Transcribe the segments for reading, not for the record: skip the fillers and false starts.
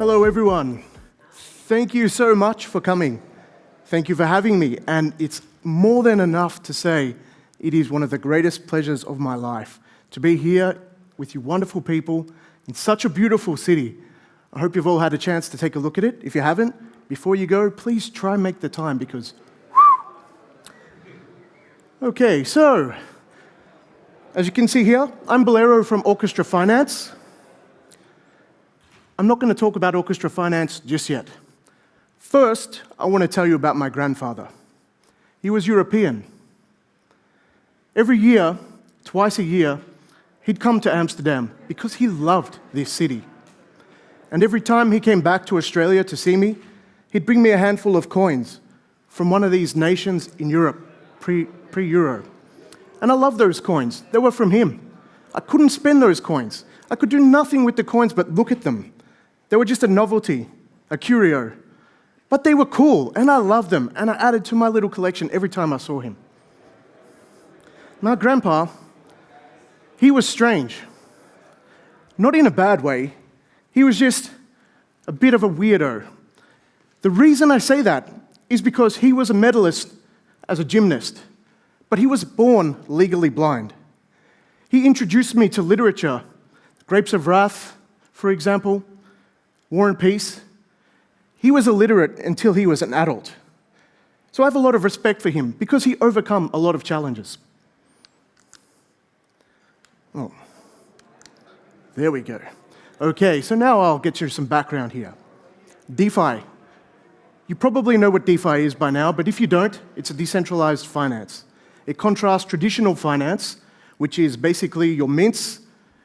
Hello, everyone. Thank you so much for coming. Thank you for having me. And it's more than enough to say it is one of the greatest pleasures of my life to be here with you wonderful people in such a beautiful city. I hope you've all had a chance to take a look at it. If you haven't, before you go, please try and make the time because... Okay, so, as you can see here, I'm Bolero from Orchestra Finance. I'm not going to talk about Orchestra Finance just yet. First, I want to tell you about my grandfather. He was European. Every year, twice a year, he'd come to Amsterdam because he loved this city. And every time he came back to Australia to see me, he'd bring me a handful of coins from one of these nations in Europe, pre-Euro. And I love those coins. They were from him. I couldn't spend those coins. I could do nothing with the coins but look at them. They were just a novelty, a curio. But they were cool, and I loved them, and I added to my little collection every time I saw him. My grandpa, he was strange. Not in a bad way. He was just a bit of a weirdo. The reason I say that is because he was a medalist as a gymnast, but he was born legally blind. He introduced me to literature, Grapes of Wrath, for example, War and Peace. He was illiterate until he was an adult. So I have a lot of respect for him because he overcome a lot of challenges. Oh, there we go. Okay, so now I'll get you some background here. DeFi. You probably know what DeFi is by now, but if you don't, it's a decentralized finance. It contrasts traditional finance, which is basically your mints,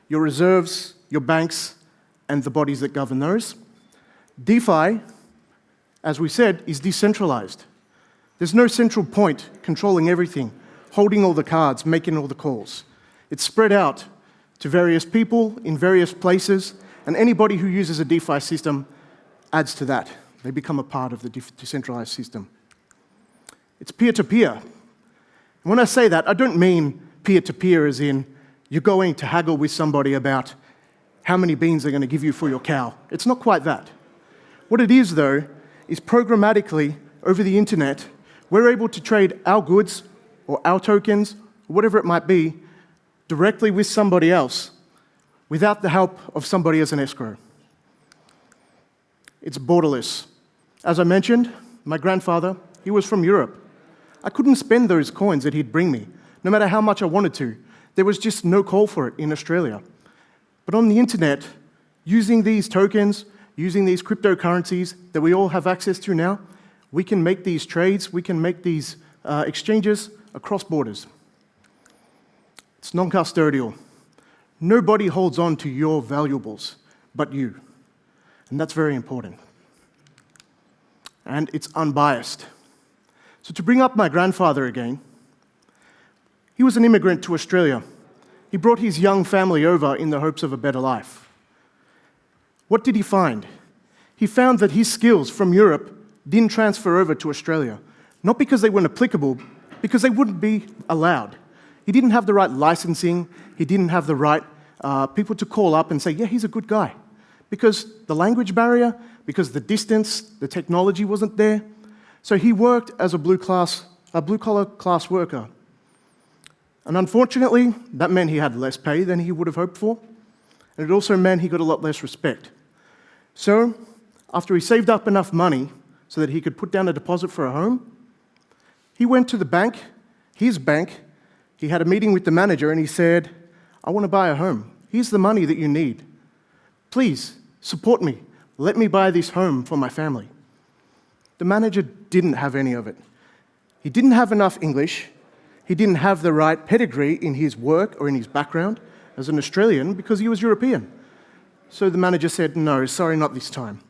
your reserves, your banks, and the bodies that govern those. DeFi, as we said, is decentralized. There's no central point controlling everything, holding all the cards, making all the calls. It's spread out to various people in various places, and anybody who uses a DeFi system adds to that. They become a part of the decentralized system. It's peer-to-peer. When I say that, I don't mean peer-to-peer as in you're going to haggle with somebody about how many beans they're going to give you for your cow. It's not quite that. What it is, though, is programmatically, over the internet, we're able to trade our goods or our tokens, or whatever it might be, directly with somebody else without the help of somebody as an escrow. It's borderless. As I mentioned, my grandfather, he was from Europe. I couldn't spend those coins that he'd bring me, no matter how much I wanted to. There was just no call for it in Australia. But on the internet, using these tokens, using these cryptocurrencies that we all have access to now, we can make these trades, we can make these exchanges across borders. It's non-custodial. Nobody holds on to your valuables but you. And that's very important. And it's unbiased. So to bring up my grandfather again, he was an immigrant to Australia. He brought his young family over in the hopes of a better life. What did he find? He found that his skills from Europe didn't transfer over to Australia. Not because they weren't applicable, because they wouldn't be allowed. He didn't have the right licensing. He didn't have the right people to call up and say, yeah, he's a good guy. Because the language barrier, because the distance, the technology wasn't there. So he worked as a blue-collar class worker. And unfortunately, that meant he had less pay than he would have hoped for. And it also meant he got a lot less respect. So, after he saved up enough money so that he could put down a deposit for a home, he went to the bank, his bank, he had a meeting with the manager and he said, I want to buy a home. Here's the money that you need. Please, support me. Let me buy this home for my family. The manager didn't have any of it. He didn't have enough English. He didn't have the right pedigree in his work or in his background as an Australian because he was European. So the manager said, no, sorry, not this time.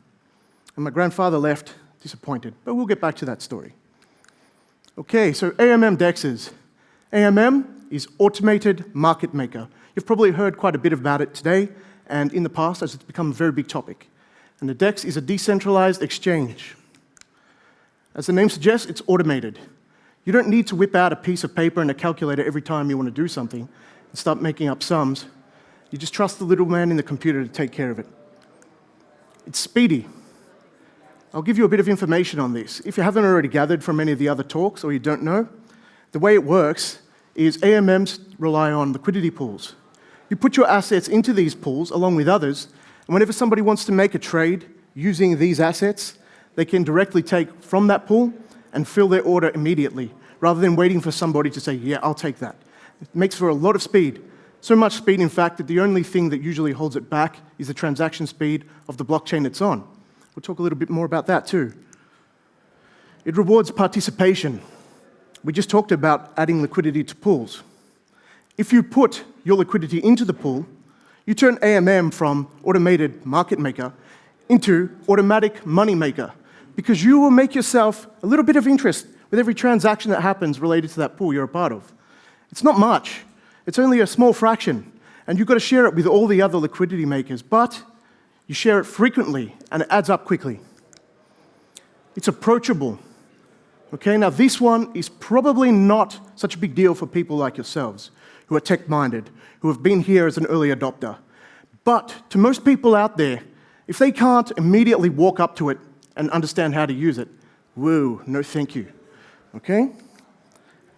And my grandfather left disappointed, but we'll get back to that story. Okay, so AMM DEXs. AMM is Automated Market Maker. You've probably heard quite a bit about it today and in the past as it's become a very big topic. And the DEX is a decentralized exchange. As the name suggests, it's automated. You don't need to whip out a piece of paper and a calculator every time you want to do something and start making up sums. You just trust the little man in the computer to take care of it. It's speedy. I'll give you a bit of information on this. If you haven't already gathered from any of the other talks or you don't know, the way it works is AMMs rely on liquidity pools. You put your assets into these pools along with others, and whenever somebody wants to make a trade using these assets, they can directly take from that pool and fill their order immediately, rather than waiting for somebody to say, yeah, I'll take that. It makes for a lot of speed. So much speed, in fact, that the only thing that usually holds it back is the transaction speed of the blockchain it's on. We'll talk a little bit more about that too. It rewards participation. We just talked about adding liquidity to pools. If you put your liquidity into the pool, you turn AMM from automated market maker into automatic money maker, because you will make yourself a little bit of interest with every transaction that happens related to that pool you're a part of. It's not much. It's only a small fraction, and you've got to share it with all the other liquidity makers, but you share it frequently, and it adds up quickly. It's approachable. Okay, now this one is probably not such a big deal for people like yourselves, who are tech-minded, who have been here as an early adopter. But to most people out there, if they can't immediately walk up to it and understand how to use it, woo, no thank you. Okay?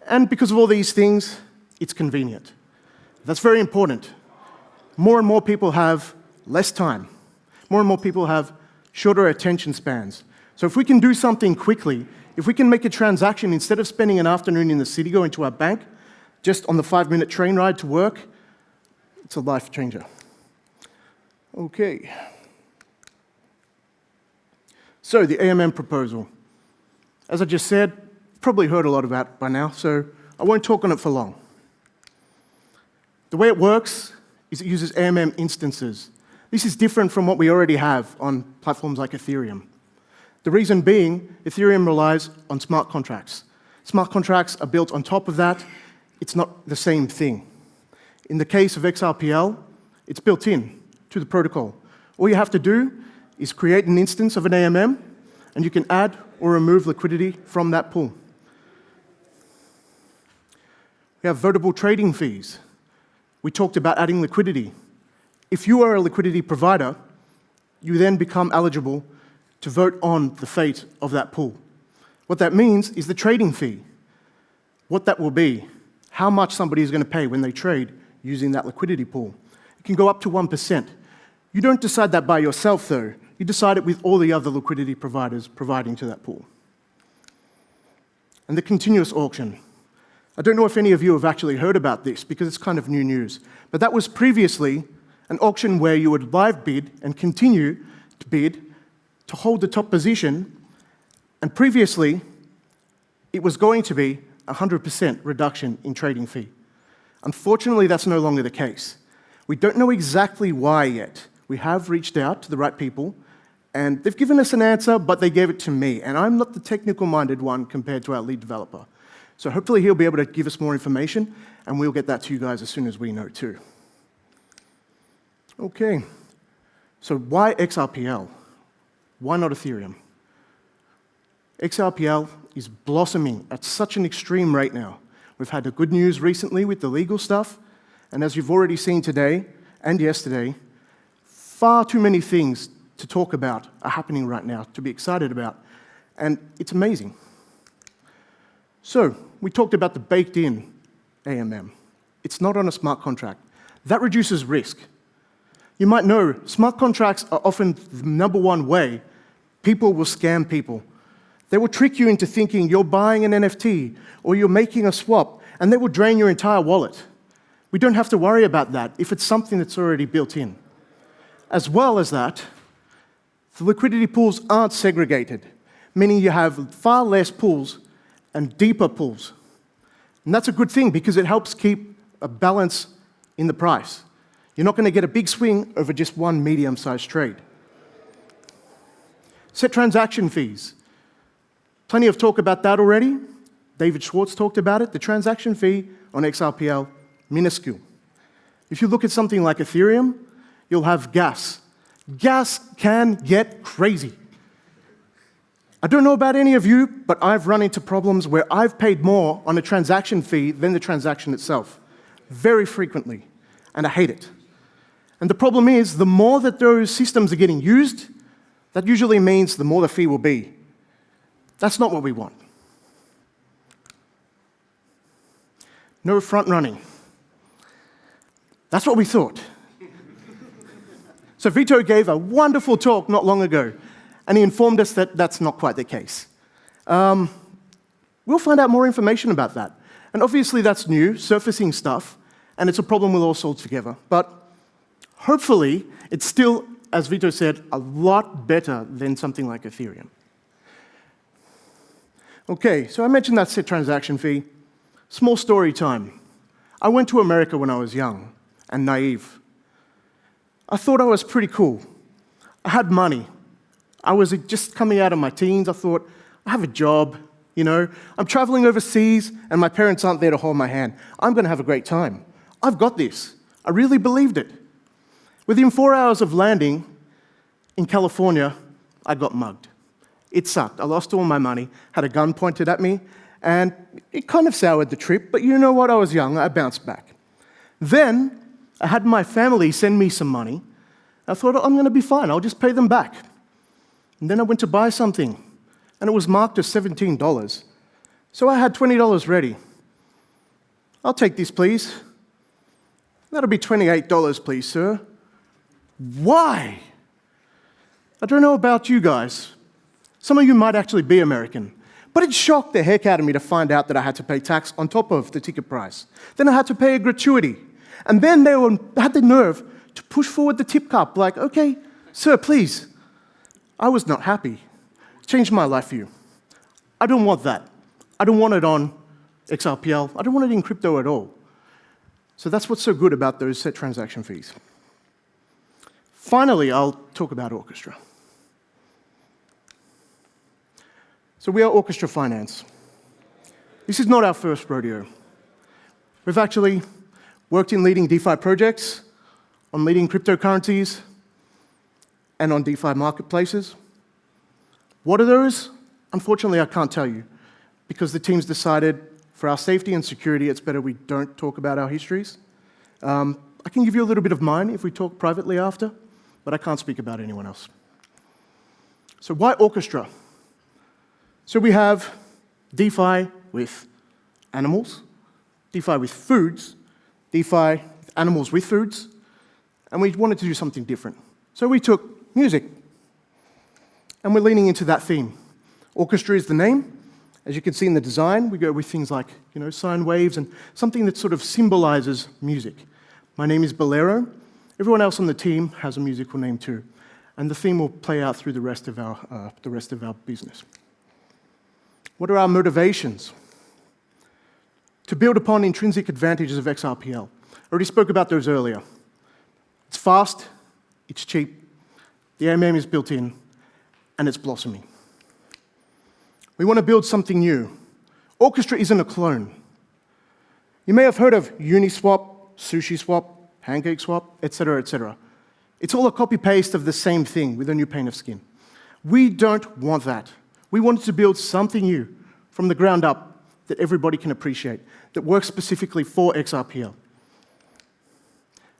And because of all these things, it's convenient. That's very important. More and more people have less time. More and more people have shorter attention spans. So if we can do something quickly, if we can make a transaction instead of spending an afternoon in the city going to our bank, just on the 5-minute train ride to work, it's a life changer. Okay. So the AMM proposal. As I just said, probably heard a lot about it by now, so I won't talk on it for long. The way it works is it uses AMM instances. This is different from what we already have on platforms like Ethereum. The reason being, Ethereum relies on smart contracts. Smart contracts are built on top of that. It's not the same thing. In the case of XRPL, it's built in to the protocol. All you have to do is create an instance of an AMM, and you can add or remove liquidity from that pool. We have votable trading fees. We talked about adding liquidity. If you are a liquidity provider, you then become eligible to vote on the fate of that pool. What that means is the trading fee, what that will be, how much somebody is going to pay when they trade using that liquidity pool. It can go up to 1%. You don't decide that by yourself, though. You decide it with all the other liquidity providers providing to that pool. And the continuous auction. I don't know if any of you have actually heard about this, because it's kind of new news, but that was previously an auction where you would live bid and continue to bid to hold the top position, and previously it was going to be 100% reduction in trading fee. Unfortunately, that's no longer the case. We don't know exactly why yet. We have reached out to the right people, and they've given us an answer, but they gave it to me, and I'm not the technical-minded one compared to our lead developer. So hopefully he'll be able to give us more information, and we'll get that to you guys as soon as we know too. Okay, so why XRPL? Why not Ethereum? XRPL is blossoming at such an extreme rate now. We've had the good news recently with the legal stuff, and as you've already seen today and yesterday, far too many things to talk about are happening right now, to be excited about, and it's amazing. So, we talked about the baked-in AMM. It's not on a smart contract. That reduces risk. You might know smart contracts are often the #1 way people will scam people. They will trick you into thinking you're buying an NFT or you're making a swap, and they will drain your entire wallet. We don't have to worry about that if it's something that's already built in. As well as that, the liquidity pools aren't segregated, meaning you have far less pools and deeper pools. And that's a good thing because it helps keep a balance in the price. You're not going to get a big swing over just one medium-sized trade. Set transaction fees. Plenty of talk about that already. David Schwartz talked about it. The transaction fee on XRPL, minuscule. If you look at something like Ethereum, you'll have gas. Gas can get crazy. I don't know about any of you, but I've run into problems where I've paid more on a transaction fee than the transaction itself, very frequently, and I hate it. And the problem is, the more that those systems are getting used, That usually means the more the fee will be. That's not what we want. No front running. That's what we thought. So Vito gave a wonderful talk not long ago, and he informed us that that's not quite the case. We'll find out more information about that. And obviously that's new, surfacing stuff, and it's a problem we'll all solve together. But hopefully it's still, as Vito said, a lot better than something like Ethereum. Okay, so I mentioned that set transaction fee. Small story time. I went to America when I was young and naive. I thought I was pretty cool. I had money. I was just coming out of my teens. I thought, I have a job, you know. I'm traveling overseas and my parents aren't there to hold my hand. I'm going to have a great time. I've got this. I really believed it. Within 4 hours of landing in California, I got mugged. It sucked. I lost all my money, had a gun pointed at me, and it kind of soured the trip, but you know what? I was young. I bounced back. Then I had my family send me some money. I thought, I'm going to be fine. I'll just pay them back. And then I went to buy something, and it was marked as $17. So I had $20 ready. I'll take this, please. That'll be $28, please, sir. Why? I don't know about you guys. Some of you might actually be American. But it shocked the heck out of me to find out that I had to pay tax on top of the ticket price. Then I had to pay a gratuity. And then they had the nerve to push forward the tip cup, like, okay, sir, please. I was not happy. Changed my life for you. I don't want that. I don't want it on XRPL. I don't want it in crypto at all. So that's what's so good about those set transaction fees. Finally, I'll talk about Orchestra. So we are Orchestra Finance. This is not our first rodeo. We've actually worked in leading DeFi projects, on leading cryptocurrencies, and on DeFi marketplaces. What are those? Unfortunately, I can't tell you, because the teams decided for our safety and security, it's better we don't talk about our histories. I can give you a little bit of mine if we talk privately after, but I can't speak about anyone else. So why Orchestra? So we have DeFi with animals, DeFi with foods, DeFi with animals with foods, and we wanted to do something different. So we took music, and we're leaning into that theme. Orchestra is the name. As you can see in the design, we go with things like, you know, sine waves and something that sort of symbolizes music. My name is Bolero. Everyone else on the team has a musical name too, and the theme will play out through the rest of our business. What are our motivations? To build upon intrinsic advantages of XRPL. I already spoke about those earlier. It's fast, it's cheap, the AMM is built in, and it's blossoming. We want to build something new. Orchestra isn't a clone. You may have heard of Uniswap, SushiSwap, PancakeSwap, etc., etc. It's all a copy-paste of the same thing with a new paint of skin. We don't want that. We wanted to build something new from the ground up that everybody can appreciate, that works specifically for XRPL.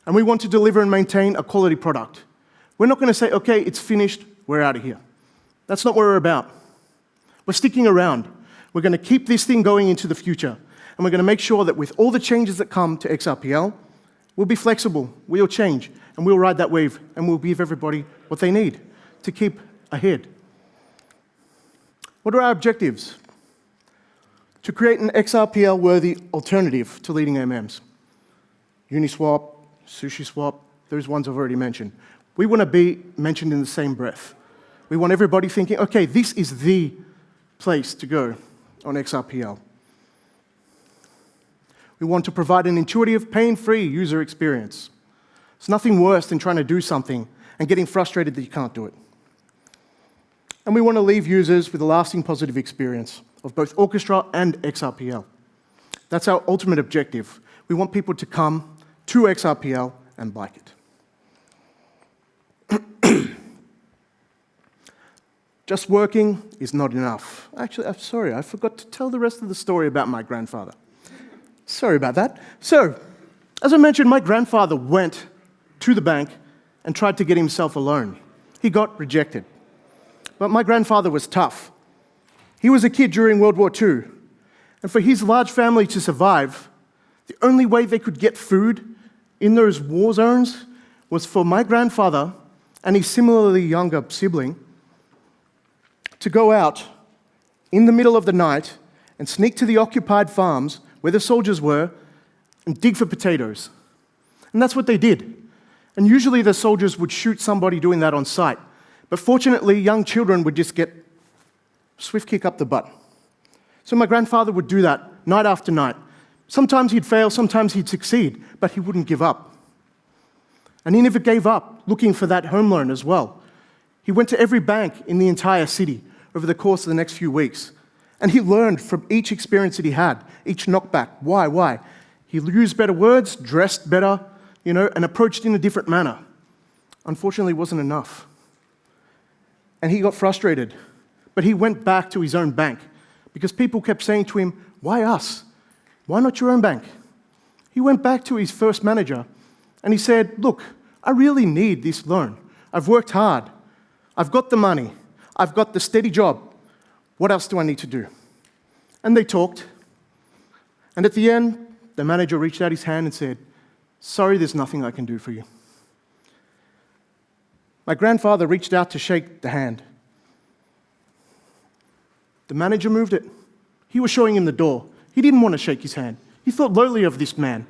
And we want to deliver and maintain a quality product. We're not going to say, okay, it's finished, we're out of here. That's not what we're about. We're sticking around. We're going to keep this thing going into the future. And we're going to make sure that with all the changes that come to XRPL, we'll be flexible, we'll change, and we'll ride that wave, and we'll give everybody what they need to keep ahead. What are our objectives? To create an XRPL-worthy alternative to leading AMMs. Uniswap, SushiSwap, those ones I've already mentioned. We want to be mentioned in the same breath. We want everybody thinking, okay, this is the place to go on XRPL. We want to provide an intuitive, pain-free user experience. It's nothing worse than trying to do something and getting frustrated that you can't do it. And we want to leave users with a lasting positive experience of both Orchestra and XRPL. That's our ultimate objective. We want people to come to XRPL and like it. Just working is not enough. Actually, I'm sorry, I forgot to tell the rest of the story about my grandfather. Sorry about that. So, as I mentioned, my grandfather went to the bank and tried to get himself a loan. He got rejected. But my grandfather was tough. He was a kid during World War II, and for his large family to survive, the only way they could get food in those war zones was for my grandfather and his similarly younger sibling to go out in the middle of the night and sneak to the occupied farms where the soldiers were and dig for potatoes. And that's what they did. And usually the soldiers would shoot somebody doing that on sight. But fortunately, young children would just get swift kick up the butt. So my grandfather would do that night after night. Sometimes he'd fail, sometimes he'd succeed, but he wouldn't give up. And he never gave up looking for that home loan as well. He went to every bank in the entire city over the course of the next few weeks. And he learned from each experience that he had, each knockback. Why? He used better words, dressed better, and approached in a different manner. Unfortunately, it wasn't enough. And he got frustrated. But he went back to his own bank because people kept saying to him, "Why us? Why not your own bank?" He went back to his first manager and he said, "Look, I really need this loan. I've worked hard. I've got the money. I've got the steady job. What else do I need to do?" And they talked. And at the end, the manager reached out his hand and said, "Sorry, there's nothing I can do for you." My grandfather reached out to shake the hand. The manager moved it. He was showing him the door. He didn't want to shake his hand. He thought lowly of this man.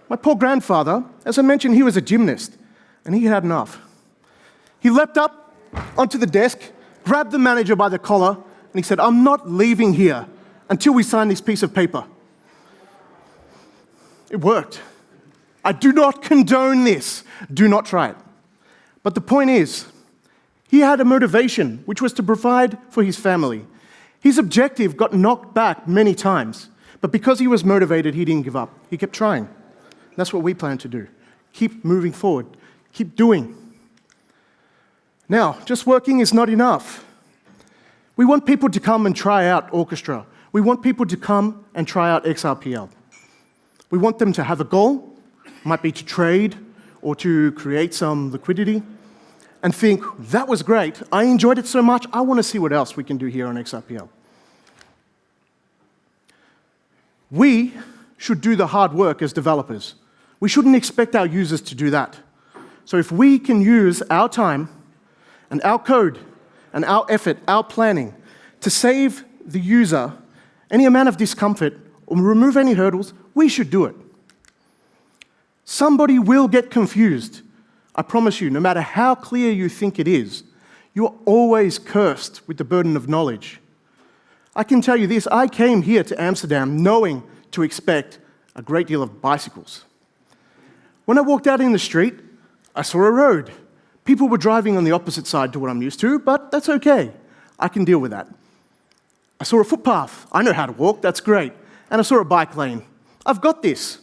My poor grandfather, as I mentioned, he was a gymnast, and he had enough. He leapt up onto the desk, grabbed the manager by the collar, and he said, "I'm not leaving here until we sign this piece of paper." It worked. I do not condone this. Do not try it. But the point is, he had a motivation, which was to provide for his family. His objective got knocked back many times, but because he was motivated, he didn't give up. He kept trying. That's what we plan to do. Keep moving forward. Keep doing. Now, just working is not enough. We want people to come and try out Orchestra. We want people to come and try out XRPL. We want them to have a goal, might be to trade or to create some liquidity, and think, "That was great. I enjoyed it so much. I want to see what else we can do here on XRPL." We should do the hard work as developers. We shouldn't expect our users to do that. So if we can use our time and our code and our effort, our planning, to save the user any amount of discomfort or remove any hurdles, we should do it. Somebody will get confused. I promise you, no matter how clear you think it is, you're always cursed with the burden of knowledge. I can tell you this, I came here to Amsterdam knowing to expect a great deal of bicycles. When I walked out in the street, I saw a road. People were driving on the opposite side to what I'm used to, but that's okay. I can deal with that. I saw a footpath. I know how to walk, that's great. And I saw a bike lane. I've got this.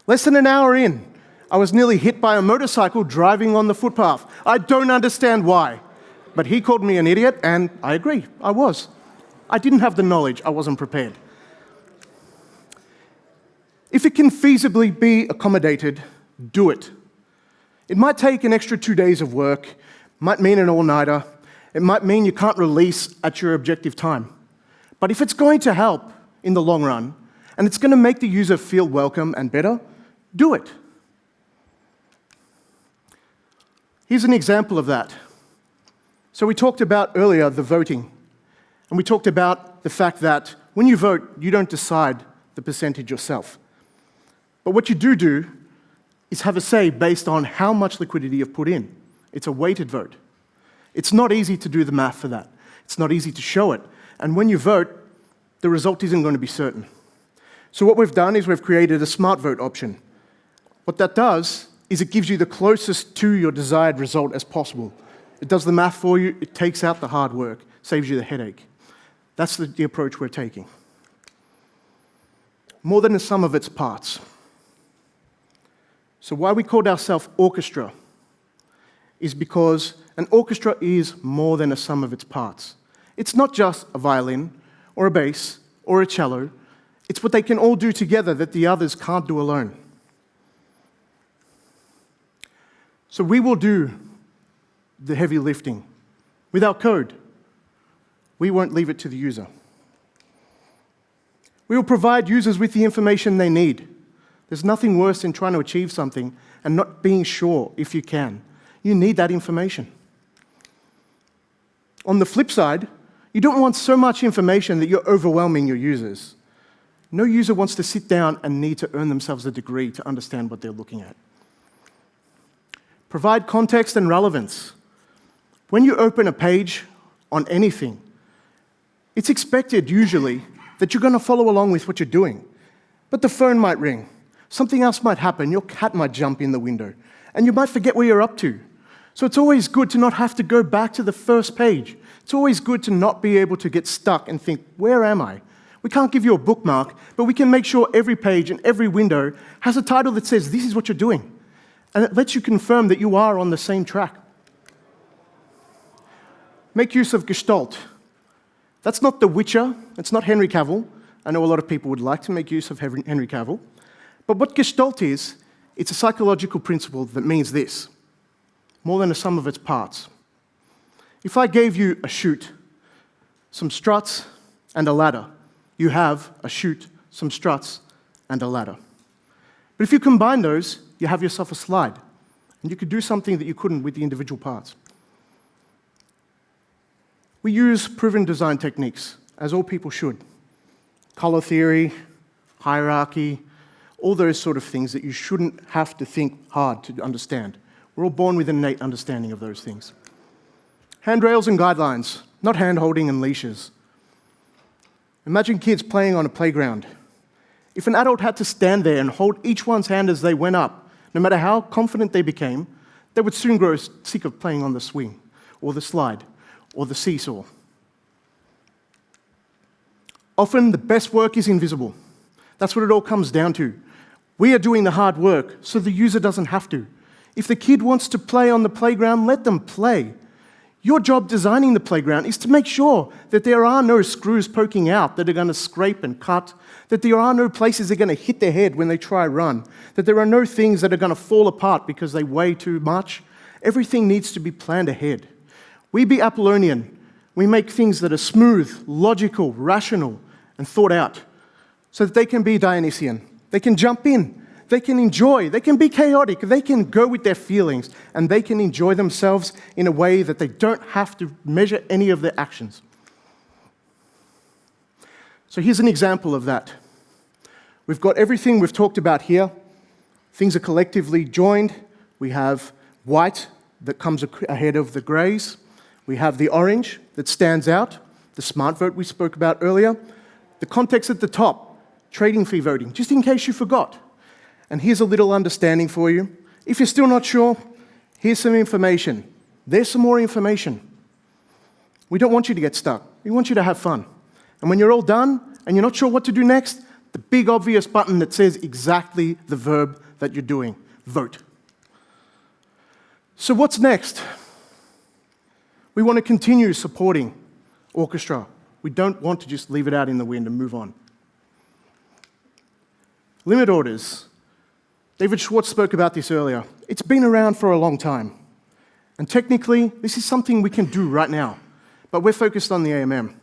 Less than an hour in, I was nearly hit by a motorcycle driving on the footpath. I don't understand why. But he called me an idiot, and I agree, I was. I didn't have the knowledge, I wasn't prepared. If it can feasibly be accommodated, do it. It might take an extra 2 days of work, might mean an all-nighter, it might mean you can't release at your objective time. But if it's going to help in the long run, and it's going to make the user feel welcome and better, do it. Here's an example of that. So we talked about earlier the voting, and we talked about the fact that when you vote, you don't decide the percentage yourself. But what you do is have a say based on how much liquidity you've put in. It's a weighted vote. It's not easy to do the math for that. It's not easy to show it. And when you vote, the result isn't going to be certain. So what we've done is we've created a smart vote option. What that does is it gives you the closest to your desired result as possible. It does the math for you, it takes out the hard work, saves you the headache. That's the approach we're taking. More than the sum of its parts. So why we called ourselves Orchestra is because an orchestra is more than a sum of its parts. It's not just a violin or a bass or a cello. It's what they can all do together that the others can't do alone. So we will do the heavy lifting with our code, We won't leave it to the user. We will provide users with the information they need. There's nothing worse than trying to achieve something and not being sure if you can. You need that information. On the flip side, you don't want so much information that you're overwhelming your users. No user wants to sit down and need to earn themselves a degree to understand what they're looking at. Provide context and relevance. When you open a page on anything, it's expected usually that you're going to follow along with what you're doing. But the phone might ring, something else might happen, your cat might jump in the window, and you might forget where you're up to. So it's always good to not have to go back to the first page. It's always good to not be able to get stuck and think, where am I? We can't give you a bookmark, but we can make sure every page and every window has a title that says, this is what you're doing. And it lets you confirm that you are on the same track. Make use of Gestalt. That's not The Witcher, it's not Henry Cavill. I know a lot of people would like to make use of Henry Cavill. But what Gestalt is, it's a psychological principle that means this: more than the sum of its parts. If I gave you a chute, some struts, and a ladder, you have a chute, some struts, and a ladder. But if you combine those, you have yourself a slide, and you could do something that you couldn't with the individual parts. We use proven design techniques, as all people should. Color theory, hierarchy, all those sort of things that you shouldn't have to think hard to understand. We're all born with an innate understanding of those things. Handrails and guidelines, not hand-holding and leashes. Imagine kids playing on a playground. If an adult had to stand there and hold each one's hand as they went up, no matter how confident they became, they would soon grow sick of playing on the swing, or the slide, or the seesaw. Often, the best work is invisible. That's what it all comes down to. We are doing the hard work, so the user doesn't have to. If the kid wants to play on the playground, let them play. Your job designing the playground is to make sure that there are no screws poking out that are going to scrape and cut, that there are no places that are going to hit their head when they try run, that there are no things that are going to fall apart because they weigh too much. Everything needs to be planned ahead. We be Apollonian. We make things that are smooth, logical, rational, and thought out, so that they can be Dionysian. They can jump in. They can enjoy. They can be chaotic. They can go with their feelings, and they can enjoy themselves in a way that they don't have to measure any of their actions. So here's an example of that. We've got everything we've talked about here. Things are collectively joined. We have white that comes ahead of the greys. We have the orange that stands out, the smart vote we spoke about earlier. The context at the top, trading fee voting, just in case you forgot. And here's a little understanding for you. If you're still not sure, here's some information. There's some more information. We don't want you to get stuck. We want you to have fun. And when you're all done and you're not sure what to do next, the big obvious button that says exactly the verb that you're doing, vote. So what's next? We want to continue supporting Orchestra. We don't want to just leave it out in the wind and move on. Limit orders. David Schwartz spoke about this earlier. It's been around for a long time. And technically, this is something we can do right now. But we're focused on the AMM.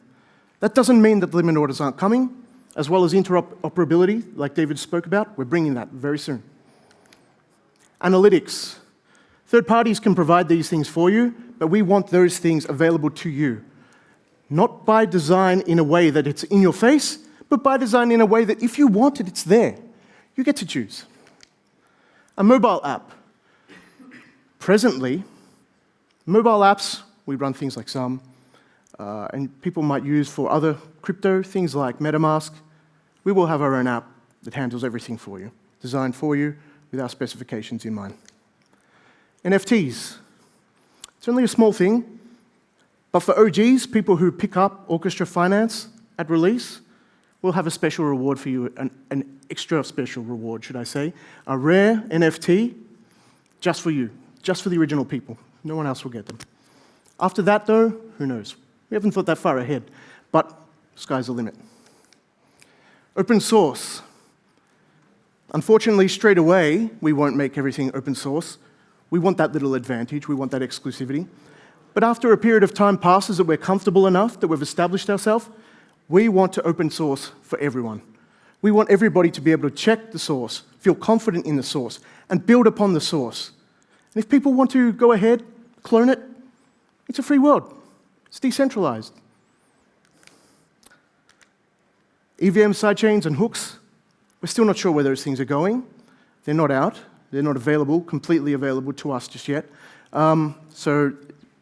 That doesn't mean that limit orders aren't coming, as well as interoperability, like David spoke about. We're bringing that very soon. Analytics. Third parties can provide these things for you, but we want those things available to you. Not by design in a way that it's in your face, but by design in a way that if you want it, it's there. You get to choose. A mobile app. Presently, mobile apps, we run things like some, and people might use for other crypto, things like MetaMask. We will have our own app that handles everything for you, designed for you with our specifications in mind. NFTs. It's only a small thing, but for OGs, people who pick up Orchestra Finance at release, we'll have a special reward for you, an extra special reward, should I say, a rare NFT just for you, just for the original people. No one else will get them. After that, though, who knows? We haven't thought that far ahead, but sky's the limit. Open source. Unfortunately, straight away, we won't make everything open source. We want that little advantage. We want that exclusivity. But after a period of time passes that we're comfortable enough, that we've established ourselves, we want to open source for everyone. We want everybody to be able to check the source, feel confident in the source, and build upon the source. And if people want to go ahead, clone it, it's a free world. It's decentralized. EVM sidechains and hooks, we're still not sure where those things are going. They're not out. They're not available, completely available to us just yet. So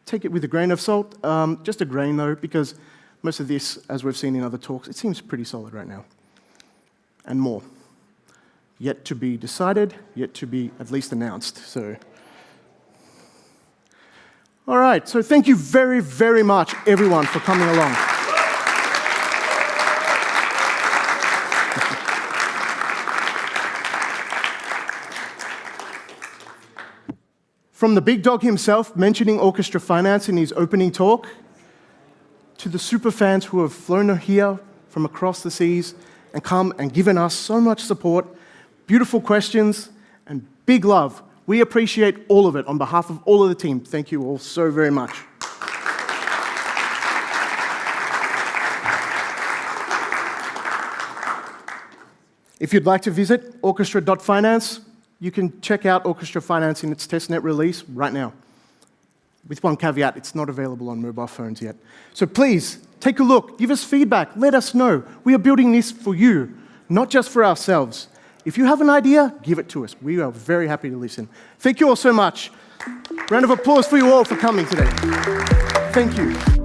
take it with a grain of salt. Just a grain, though, because most of this, as we've seen in other talks, it seems pretty solid right now. And more. Yet to be decided, yet to be at least announced. So, all right, so thank you very, very much, everyone, for coming along. From the big dog himself mentioning Orchestra Finance in his opening talk, to the super fans who have flown here from across the seas and come and given us so much support, beautiful questions, and big love. We appreciate all of it on behalf of all of the team. Thank you all so very much. If you'd like to visit orchestra.finance, you can check out Orchestra Finance in its testnet release right now. With one caveat, it's not available on mobile phones yet. So please, take a look, give us feedback, let us know. We are building this for you, not just for ourselves. If you have an idea, give it to us. We are very happy to listen. Thank you all so much. Round of applause for you all for coming today. Thank you.